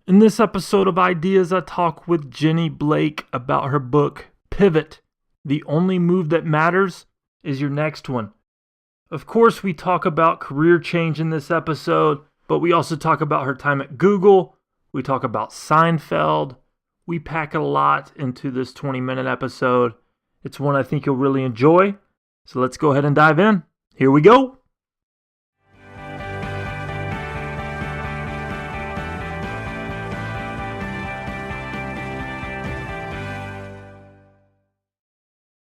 In this episode of Ideas, I talk with Jenny Blake about her book, Pivot. The only move that matters is your next one. Of course, we talk about career change in this episode, but we also talk about her time at Google. We talk about Seinfeld. We pack a lot into this 20-minute episode. It's one I think you'll really enjoy. So let's go ahead and dive in. Here we go.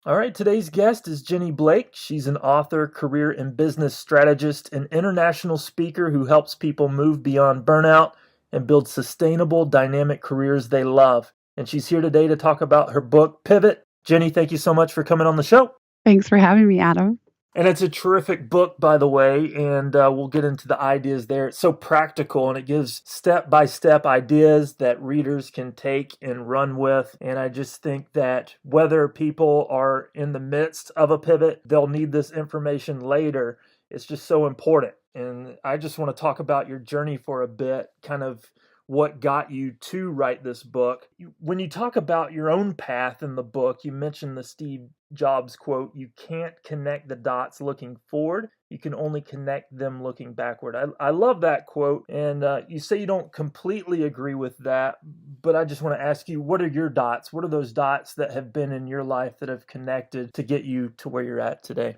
All right, today's guest is Jenny Blake. She's an author, career and business strategist, and international speaker who helps people move beyond burnout and build sustainable, dynamic careers they love. And she's here today to talk about her book, Pivot. Jenny, thank you so much for coming on the show. Thanks for having me, Adam. And it's a terrific book, by the way, and we'll get into the ideas there. It's so practical, and it gives step-by-step ideas that readers can take and run with. And I just think that whether people are in the midst of a pivot, they'll need this information later. It's just so important. And I just want to talk about your journey for a bit, kind of what got you to write this book. When you talk about your own path in the book, you mentioned the Steve Jobs quote, "You can't connect the dots looking forward. You can only connect them looking backward." I love that quote. And you say you don't completely agree with that, but I just want to ask you, what are your dots? What are those dots that have been in your life that have connected to get you to where you're at today?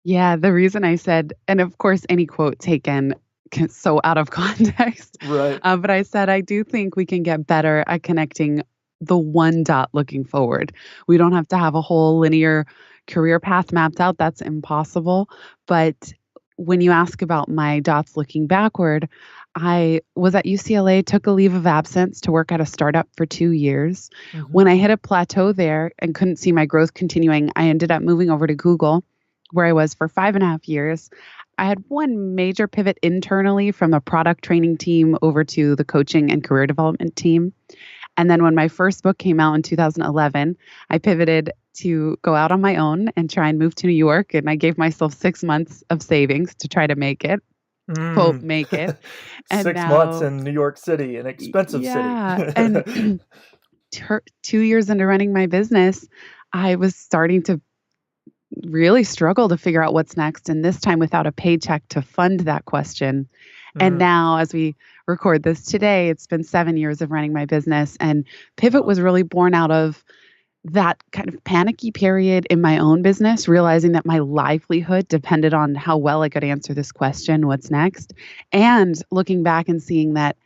Yeah, the reason I said, and of course, any quote taken so out of context, Right. but I said, I do think we can get better at connecting the one dot looking forward. We don't have to have a whole linear career path mapped out. That's impossible. But when you ask about my dots looking backward, I was at UCLA, took a leave of absence to work at a startup for 2 years. Mm-hmm. When I hit a plateau there and couldn't see my growth continuing, I ended up moving over to Google, where I was for 5.5 years. I had one major pivot internally from the product training team over to the coaching and career development team. And then when my first book came out in 2011, I pivoted to go out on my own and try and move to New York. And I gave myself 6 months of savings to try to make it, quote, make it. And 6 months now, in New York City, an expensive yeah. city. And 2 years into running my business, I was starting to really struggle to figure out what's next, and this time without a paycheck to fund that question. And now, as we record this today, it's been 7 years of running my business, and Pivot was really born out of that kind of panicky period in my own business, realizing that my livelihood depended on how well I could answer this question, what's next? And looking back and seeing that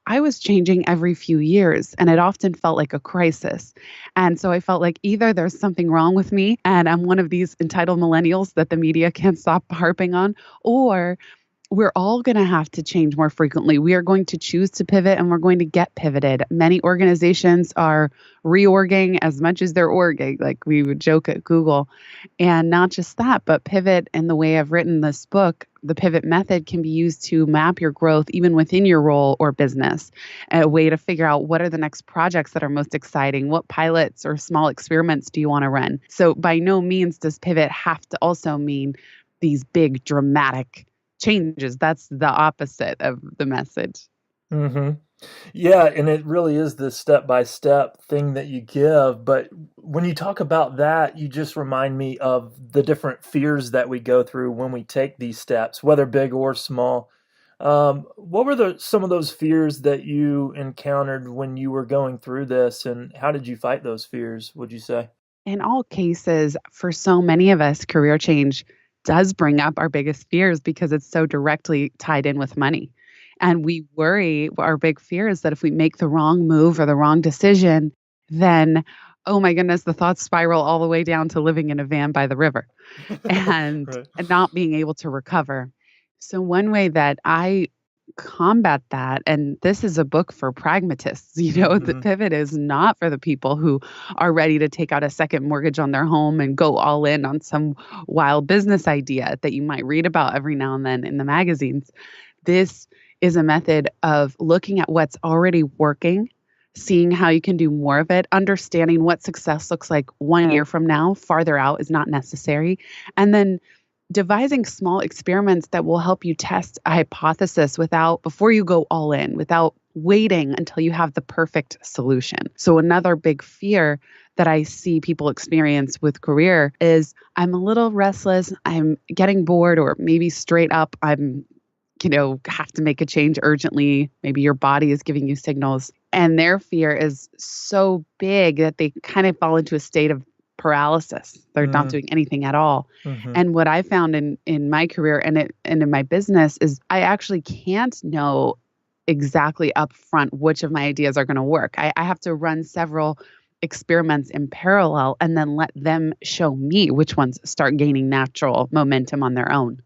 I was changing every few years, and it often felt like a crisis. And so I felt like either there's something wrong with me and I'm one of these entitled millennials that the media can't stop harping on, or we're all going to have to change more frequently. We are going to choose to pivot, and we're going to get pivoted. Many organizations are reorging as much as they're orging, like we would joke at Google. And not just that, but pivot, in the way I've written this book, the pivot method can be used to map your growth even within your role or business, a way to figure out what are the next projects that are most exciting, what pilots or small experiments do you want to run. So by no means does pivot have to also mean these big dramatic changes. That's the opposite of the message. Mm-hmm. Yeah, and it really is this step-by-step thing that you give. But when you talk about that, you just remind me of the different fears that we go through when we take these steps, whether big or small. What were some of those fears that you encountered when you were going through this, and how did you fight those fears, would you say? In all cases, for so many of us, career change does bring up our biggest fears because it's so directly tied in with money. And we worry, our big fear is that if we make the wrong move or the wrong decision, then, oh my goodness, the thoughts spiral all the way down to living in a van by the river and, Right. and not being able to recover. So one way that I combat that, and this is a book for pragmatists, the Mm-hmm. pivot is not for the people who are ready to take out a second mortgage on their home and go all in on some wild business idea that you might read about every now and then in the magazines. This is a method of looking at what's already working, seeing how you can do more of it, understanding what success looks like 1 year from now. Farther out is not necessary. And then devising small experiments that will help you test a hypothesis before you go all in, without waiting until you have the perfect solution. So another big fear that I see people experience with career is I'm a little restless, I'm getting bored, or maybe straight up I'm have to make a change urgently. Maybe your body is giving you signals. And their fear is so big that they kind of fall into a state of paralysis. They're not doing anything at all. Mm-hmm. And what I found in my career and in my business is I actually can't know exactly upfront which of my ideas are going to work. I have to run several experiments in parallel and then let them show me which ones start gaining natural momentum on their own.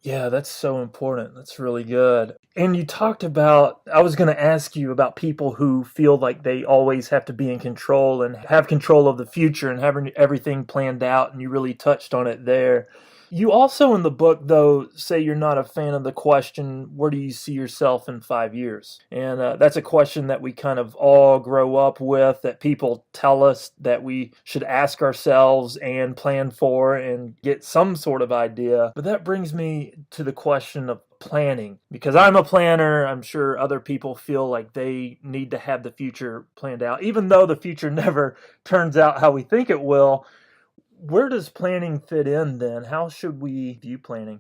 Yeah, that's so important. That's really good. And you talked about, I was going to ask you about people who feel like they always have to be in control and have control of the future and having everything planned out, and you really touched on it there. You also in the book, though, say you're not a fan of the question, where do you see yourself in 5 years? And that's a question that we kind of all grow up with, that people tell us that we should ask ourselves and plan for and get some sort of idea. But that brings me to the question of planning, because I'm a planner. I'm sure other people feel like they need to have the future planned out, even though the future never turns out how we think it will. Where does planning fit in then? How should we view planning?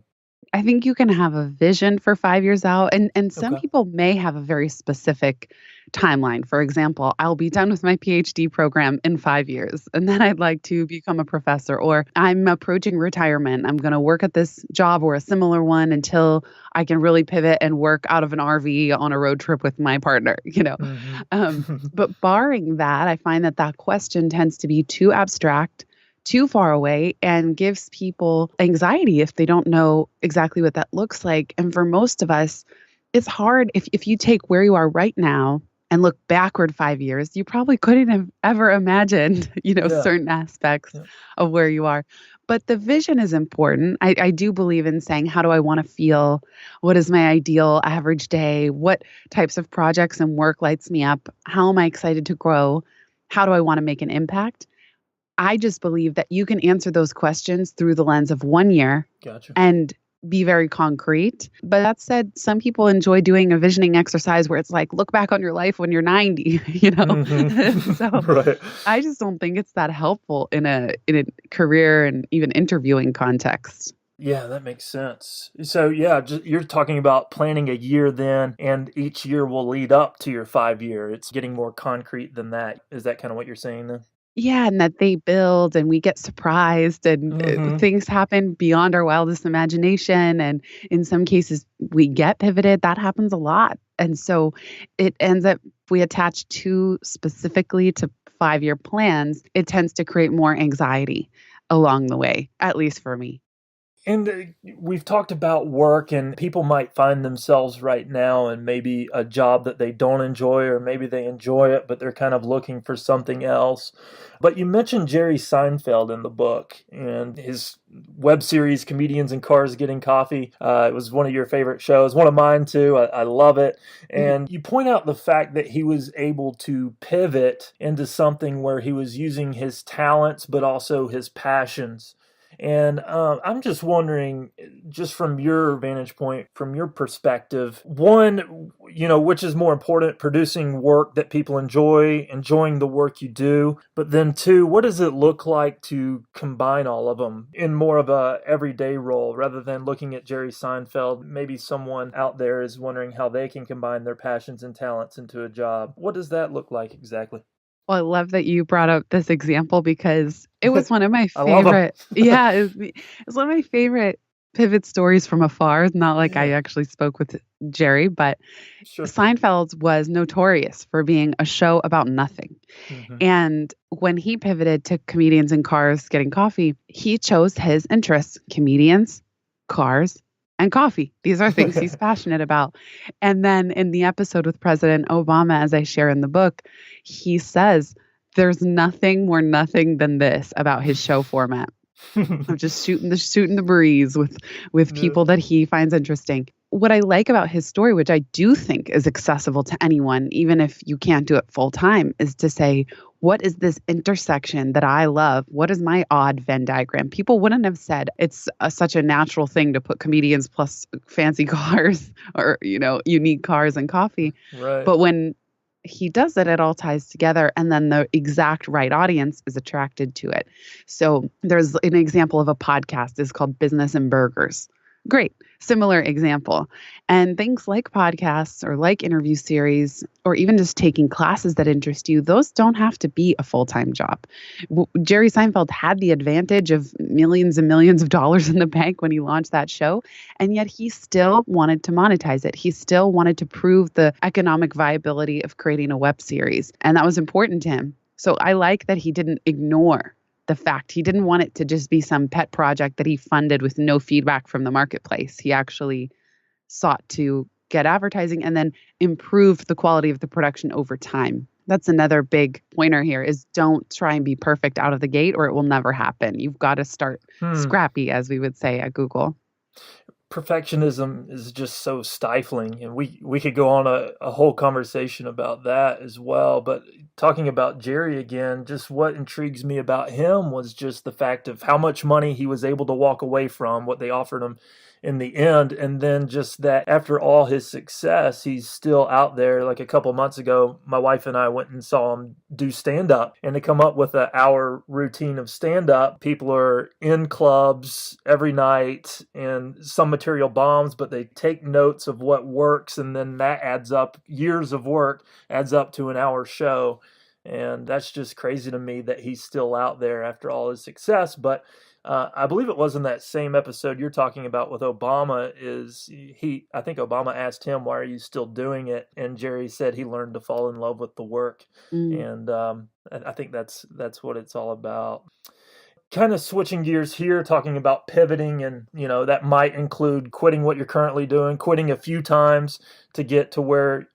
I think you can have a vision for 5 years out, and some Okay. people may have a very specific timeline. For example, I'll be done with my PhD program in 5 years, and then I'd like to become a professor, or I'm approaching retirement. I'm going to work at this job or a similar one until I can really pivot and work out of an RV on a road trip with my partner. Mm-hmm. But barring that, I find that question tends to be too abstract, too far away, and gives people anxiety if they don't know exactly what that looks like. And for most of us, it's hard if you take where you are right now and look backward 5 years, you probably couldn't have ever imagined, Yeah. certain aspects Yeah. of where you are. But the vision is important. I do believe in saying, how do I want to feel? What is my ideal average day? What types of projects and work lights me up? How am I excited to grow? How do I want to make an impact? I just believe that you can answer those questions through the lens of 1 year Gotcha. and be very concrete. But that said, some people enjoy doing a visioning exercise where it's like, look back on your life when you're 90, So Mm-hmm. Right. I just don't think it's that helpful in a career and even interviewing context. Yeah, that makes sense. So, yeah, you're talking about planning a year then, and each year will lead up to your 5 year. It's getting more concrete than that. Is that kind of what you're saying then? Yeah, and that they build and we get surprised and Mm-hmm. things happen beyond our wildest imagination. And in some cases, we get pivoted. That happens a lot. And so it ends up, if we attach too specifically to 5 year plans, it tends to create more anxiety along the way, at least for me. And we've talked about work, and people might find themselves right now in maybe a job that they don't enjoy, or maybe they enjoy it, but they're kind of looking for something else. But you mentioned Jerry Seinfeld in the book and his web series, Comedians in Cars Getting Coffee. It was one of your favorite shows, one of mine too. I love it. Mhm. And you point out the fact that he was able to pivot into something where he was using his talents, but also his passions. And I'm just wondering, just from your vantage point, from your perspective, one, which is more important, producing work that people enjoy, enjoying the work you do, but then two, what does it look like to combine all of them in more of a everyday role rather than looking at Jerry Seinfeld? Maybe someone out there is wondering how they can combine their passions and talents into a job. What does that look like exactly? Well, I love that you brought up this example because it was one of my I love them. favorite. Yeah, it was one of my favorite pivot stories from afar. Not like I Yeah, actually spoke with Jerry, but sure. Seinfeld was notorious for being a show about nothing. Hmm. And when he pivoted to comedians in cars getting coffee, he chose his interests: comedians, cars, and coffee. These are things he's passionate about. And then in the episode with President Obama, as I share in the book, he says there's nothing more nothing than this about his show format of just shooting the breeze with Yeah. people that he finds interesting. what I like about his story, which I do think is accessible to anyone, even if you can't do it full time, is to say, what is this intersection that I love? What is my odd Venn diagram? People wouldn't have said it's such a natural thing to put comedians plus fancy cars or, unique cars and coffee. Right. But when he does it, it all ties together. And then the exact right audience is attracted to it. So there's an example of a podcast is called Business and Burgers. Great. Similar example. And things like podcasts or like interview series, or even just taking classes that interest you, those don't have to be a full-time job. Jerry Seinfeld had the advantage of millions and millions of dollars in the bank when he launched that show. And yet he still wanted to monetize it. He still wanted to prove the economic viability of creating a web series. And that was important to him. So I like that he didn't ignore the fact he didn't want it to just be some pet project that he funded with no feedback from the marketplace. He actually sought to get advertising and then improve the quality of the production over time. That's another big pointer here is don't try and be perfect out of the gate or it will never happen. You've got to start scrappy, as we would say at Google. Perfectionism is just so stifling, and we could go on a whole conversation about that as well. But talking about Jerry again, just what intrigues me about him was just the fact of how much money he was able to walk away from, what they offered him in the end, and then just that after all his success, he's still out there. Like a couple months ago, my wife and I went and saw him do stand-up, and to come up with an hour routine of stand-up, people are in clubs every night, and some material bombs, but they take notes of what works, and then that adds up, years of work adds up to an hour show. And that's just crazy to me that he's still out there after all his success. But I believe it was in that same episode you're talking about with Obama I think Obama asked him, why are you still doing it? And Jerry said he learned to fall in love with the work. And I think that's what it's all about. Kind of switching gears here, talking about pivoting, and that might include quitting what you're currently doing, quitting a few times to get to where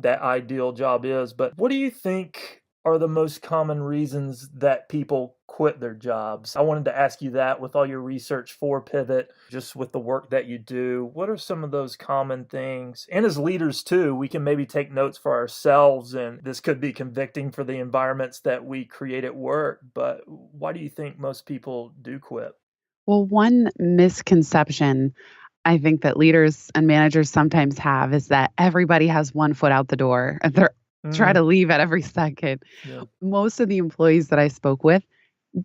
that ideal job is. But what do you think are the most common reasons that people quit their jobs? I wanted to ask you that with all your research for Pivot, just with the work that you do. What are some of those common things? And as leaders too, we can maybe take notes for ourselves, and this could be convicting for the environments that we create at work. But why do you think most people do quit? Well, one misconception I think that leaders and managers sometimes have is that everybody has one foot out the door and they're try to leave at every second. Yeah. Most of the employees that I spoke with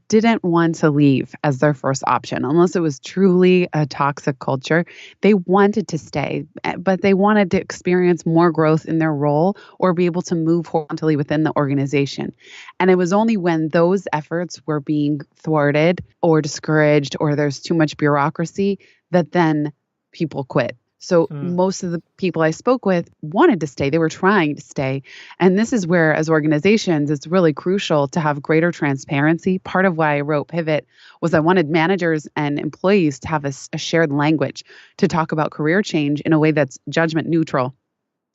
didn't want to leave as their first option, unless it was truly a toxic culture. They wanted to stay, but they wanted to experience more growth in their role or be able to move horizontally within the organization. And it was only when those efforts were being thwarted or discouraged or there's too much bureaucracy that then people quit. So most of the people I spoke with wanted to stay. They were trying to stay. And this is where, as organizations, it's really crucial to have greater transparency. Part of why I wrote Pivot was I wanted managers and employees to have a shared language to talk about career change in a way that's judgment neutral.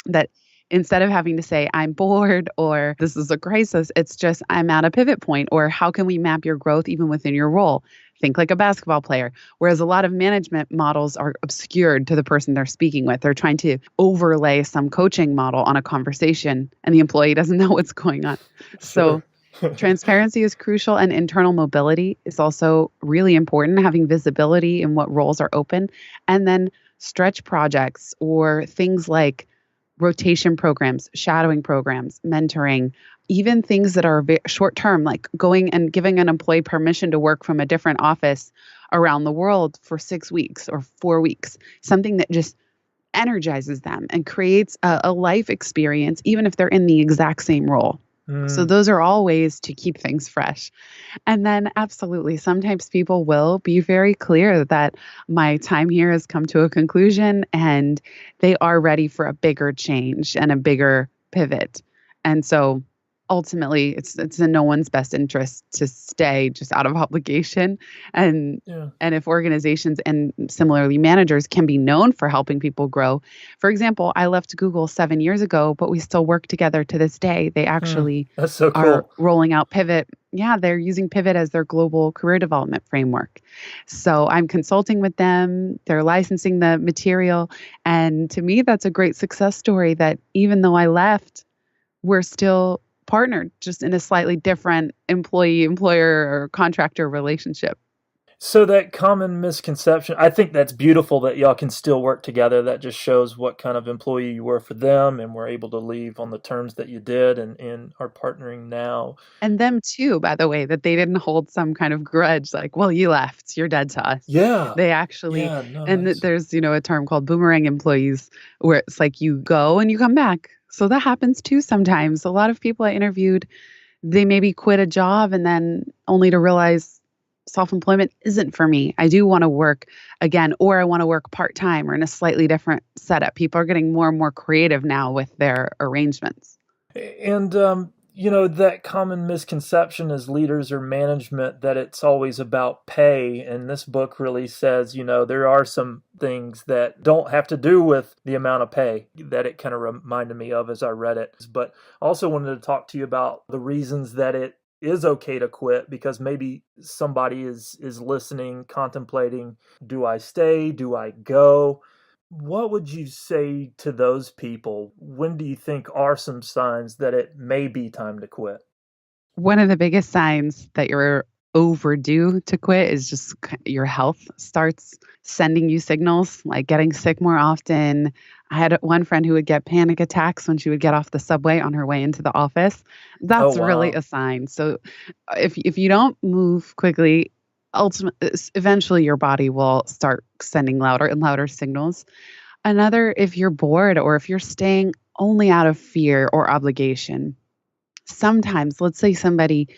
That instead of having to say, I'm bored or this is a crisis, it's just, I'm at a pivot point, or how can we map your growth even within your role? Think like a basketball player. Whereas a lot of management models are obscured to the person they're speaking with. They're trying to overlay some coaching model on a conversation and the employee doesn't know what's going on. So transparency is crucial, and internal mobility is also really important, having visibility in what roles are open. And then stretch projects or things like rotation programs, shadowing programs, mentoring, even things that are short term, like going and giving an employee permission to work from a different office around the world for 6 weeks or 4 weeks, something that just energizes them and creates a life experience, even if they're in the exact same role. So those are all ways to keep things fresh. And then absolutely, sometimes people will be very clear that my time here has come to a conclusion and they are ready for a bigger change and a bigger pivot. And so ultimately, it's in no one's best interest to stay just out of obligation. And if organizations and similarly managers can be known for helping people grow. For example, I left Google 7 years ago, but we still work together to this day. They actually That's so cool. are rolling out Pivot yeah, they're using Pivot as their global career development framework. So I'm consulting with them, they're licensing the material. And to me, that's a great success story that even though I left, we're still partnered, just in a slightly different employee employer or contractor relationship. So that common misconception, I think that's beautiful that y'all can still work together. That just shows what kind of employee you were for them and were able to leave on the terms that you did and are partnering now. And them too, by the way, that they didn't hold some kind of grudge like, well, you left, you're dead to us. Yeah. They actually, Yeah, no, and that's there's, a term called boomerang employees where it's like you go and you come back. So that happens too sometimes. A lot of people I interviewed, they maybe quit a job and then only to realize self-employment isn't for me. I do want to work again, or I want to work part-time or in a slightly different setup. People are getting more and more creative now with their arrangements. and that common misconception as leaders or management that it's always about pay. And this book really says, there are some things that don't have to do with the amount of pay that it kind of reminded me of as I read it. But also wanted to talk to you about the reasons that it is okay to quit, because maybe somebody is listening, contemplating, do I stay? Do I go? What would you say to those people? When do you think are some signs that it may be time to quit? One of the biggest signs that you're overdue to quit is just your health starts sending you signals, like getting sick more often. I had one friend who would get panic attacks when she would get off the subway on her way into the office. Oh, That's really wow. a sign. So if you don't move quickly, eventually your body will start sending louder and louder signals. Another, if you're bored or if you're staying only out of fear or obligation. Sometimes, let's say somebody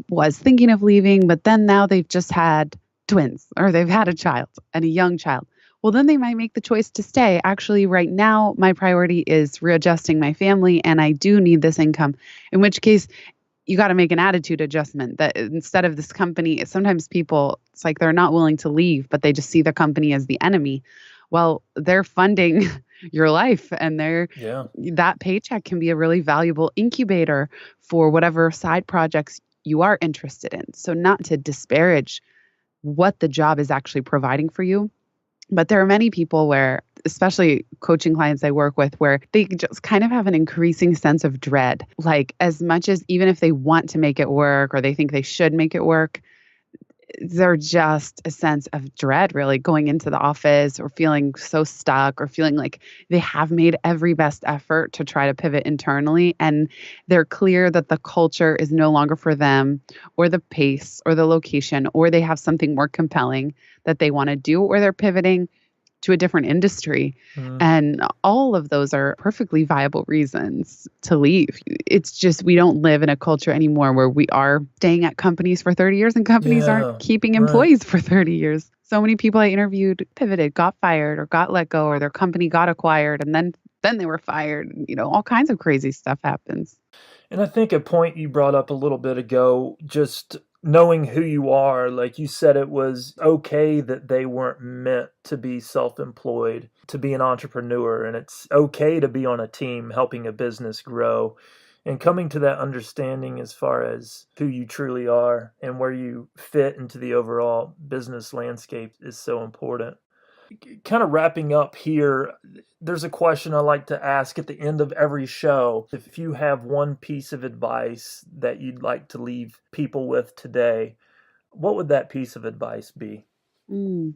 was thinking of leaving, but then now they've just had twins or they've had a child and a young child. Well, then they might make the choice to stay. Actually, right now, my priority is readjusting my family and I do need this income. In which case, you got to make an attitude adjustment that instead of this company, sometimes people, it's like they're not willing to leave, but they just see the company as the enemy. Well, they're funding your life and Yeah. that paycheck can be a really valuable incubator for whatever side projects you are interested in. So not to disparage what the job is actually providing for you, but there are many people where, especially coaching clients I work with, where they just kind of have an increasing sense of dread. Like, as much as even if they want to make it work or they think they should make it work, they're just a sense of dread really going into the office or feeling so stuck or feeling like they have made every best effort to try to pivot internally and they're clear that the culture is no longer for them or the pace or the location or they have something more compelling that they want to do or they're pivoting to a different industry. Mm. And all of those are perfectly viable reasons to leave. It's just we don't live in a culture anymore where we are staying at companies for 30 years and companies aren't Yeah. keeping Right. employees for 30 years. So many people I interviewed pivoted, got fired or got let go or their company got acquired and then they were fired. All kinds of crazy stuff happens. And I think a point you brought up a little bit ago, just knowing who you are, like you said, it was okay that they weren't meant to be self employed, to be an entrepreneur, and it's okay to be on a team helping a business grow. And coming to that understanding as far as who you truly are and where you fit into the overall business landscape is so important. Kind of wrapping up here, there's a question I like to ask at the end of every show. If you have one piece of advice that you'd like to leave people with today, what would that piece of advice be? Mm.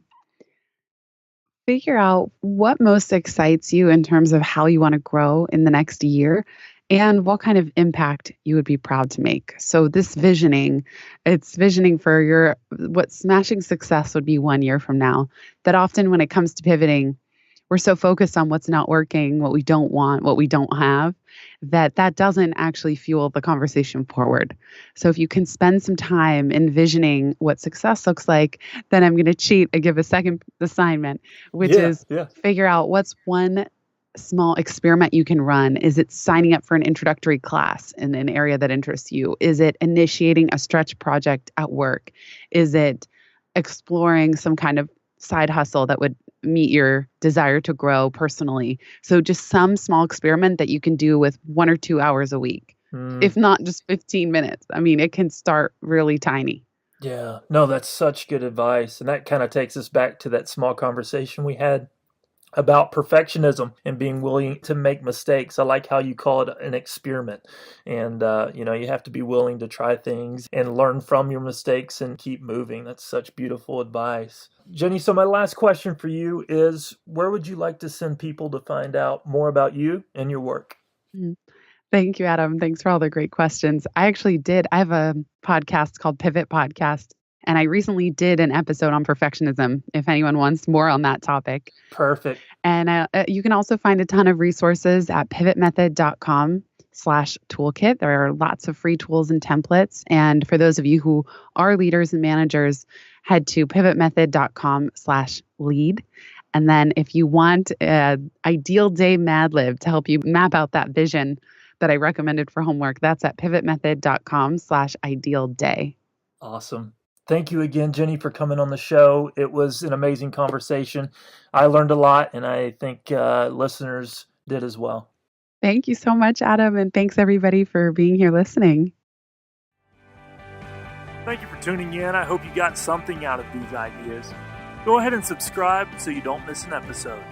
Figure out what most excites you in terms of how you want to grow in the next year and what kind of impact you would be proud to make. So this visioning, it's visioning for what smashing success would be 1 year from now. That often when it comes to pivoting, we're so focused on what's not working, what we don't want, what we don't have, that doesn't actually fuel the conversation forward. So if you can spend some time envisioning what success looks like, then I'm going to cheat and give a second assignment, which Yeah, is yeah. figure out what's one small experiment you can run. Is it signing up for an introductory class in an area that interests you? Is it initiating a stretch project at work? Is it exploring some kind of side hustle that would meet your desire to grow personally? So just some small experiment that you can do with 1 or 2 hours a week. Mm. if not just 15 minutes. I mean, it can start really tiny. Yeah, no, that's such good advice. And that kind of takes us back to that small conversation we had about perfectionism and being willing to make mistakes. I like how you call it an experiment. And, you have to be willing to try things and learn from your mistakes and keep moving. That's such beautiful advice. Jenny, so my last question for you is, where would you like to send people to find out more about you and your work? Mm. Thank you, Adam. Thanks for all the great questions. I have a podcast called Pivot Podcast, and I recently did an episode on perfectionism, if anyone wants more on that topic. Perfect. And you can also find a ton of resources at pivotmethod.com/toolkit. There are lots of free tools and templates. And for those of you who are leaders and managers, head to pivotmethod.com/lead. And then if you want an ideal day Mad Lib to help you map out that vision that I recommended for homework, that's at pivotmethod.com/ideal day. Awesome. Thank you again, Jenny, for coming on the show. It was an amazing conversation. I learned a lot, and I think listeners did as well. Thank you so much, Adam. And thanks everybody for being here listening. Thank you for tuning in. I hope you got something out of these ideas. Go ahead and subscribe so you don't miss an episode.